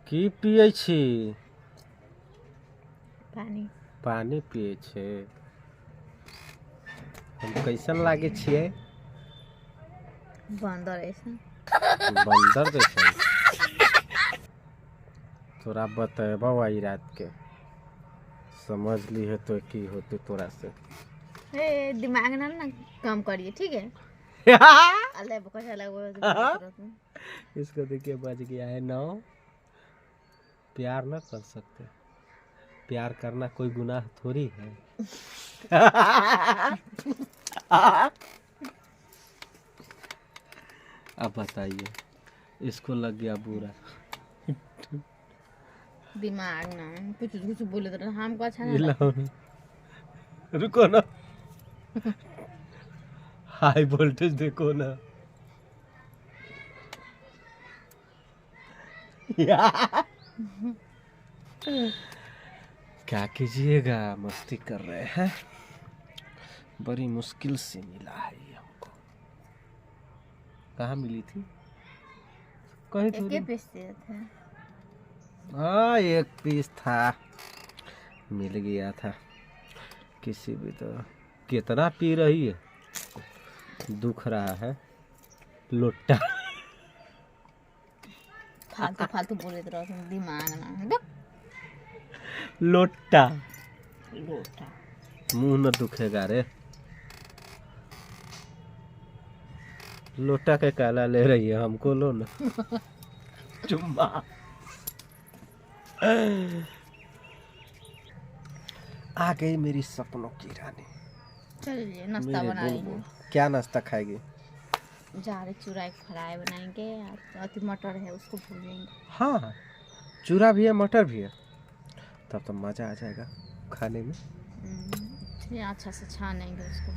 की पिए छी? पानी। पानी पिए छे। हम कैसन लागे छिए? बंदर ऐसा। बंदर जैसन। तोरा बतेबो आई रात के समझ ली है तो की होते तोरा से। दिमाग ना काम करिए, ठीक है? अल्लाह बकवास अलग बोल। इसको देखिए बच गया है 9। प्यार ना कर सकते, प्यार करना कोई गुनाह थोड़ी है। अब बताइए, इसको लग गया बुरा। दिमाग ना कुछ बोले तो हमको अच्छा नहीं लगता। रुको ना, हाई वोल्टेज देखो ना। क्या कीजिएगा, मस्ती कर रहे हैं। बड़ी मुश्किल से मिला है ये हमको। कहाँ मिली थी? कहीं थोड़ी। एक पीस थे। हाँ, एक पीस था, मिल गया था किसी भी तरह। कितना पी रही है, दुख रहा है। लोटा फालतू फालतू बोले तो दिमाग ना। लोटा लोटा मुंह न दुखेगा रे। लोटा के काला ले रही है, हमको लो ना चुम्मा। आ गई मेरी सपनों की रानी। चलिए नाश्ता बना रही हूँ। क्या नाश्ता खाएगी? जा रहे चूरा फ्राई बनाएंगे, और मटर है उसको भूनेंगे। हाँ, चूरा भी है मटर भी है, तब तो मजा आ जाएगा खाने में। अच्छा से छानेंगे उसको।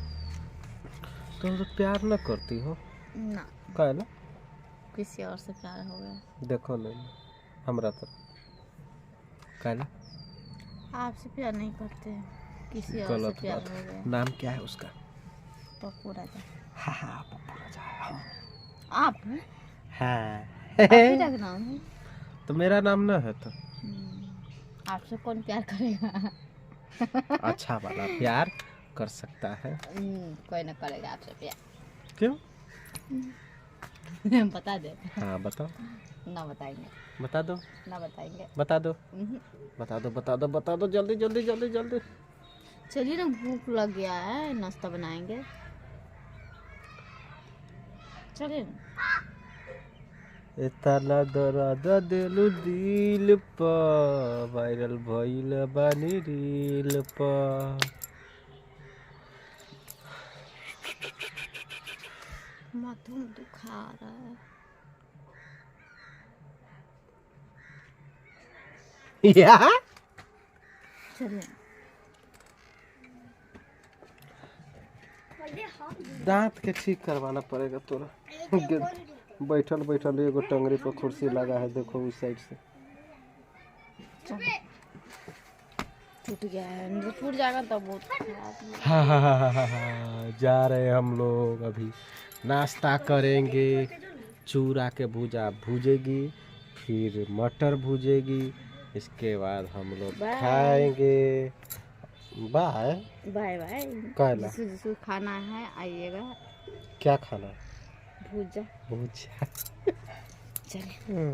तुम तो प्यार न करती हो ना। क्या ना? किसी और से प्यार हो गया। देखो नहीं हमरा तो क्या ना? आपसे प्यार नहीं करते, किसी और से प्यार हो गया। नाम क्या है उसका? पप्पू राजा। हाँ हाँ, पप्पू राजा। आप? हाँ। आप ही का नाम है तो मेरा नाम ना है तो आपसे कौन प्यार करेगा? अच्छा वाला प्यार कर सकता है। कोई ना करेगा आपसे प्यार। क्यों? बता दे। हाँ बताओ। ना बताएंगे। बता दो। ना बताएंगे। बता दो। बता दो बता दो बता दो, जल्दी जल्दी जल्दी जल्दी। चलिए ना, भूख लग गया है, नाश्ता बनाएंगे। चलिए ना। इतना दर्द दिलु दिल पर, वायरल भइल बानी रील पर। माथा में दुखा रहा है। या चलिए। दांत के ठीक करवाना पड़ेगा तोरा। बैठल बैठल एगो टंगरी पर कुर्सी लगा है, देखो उस साइड से टूट गया है, टूट जाएगा तब बहुत खराब। हाँ, जा रहे हैं हम लोग अभी, नाश्ता करेंगे। चूरा के भूजा भूजेगी, फिर मटर भूजेगी, इसके बाद हम लोग खाएंगे। Bye bye bye. जिसको जिसको खाना है आइएगा। क्या खाना है? भूजा। भूजा। चलिए।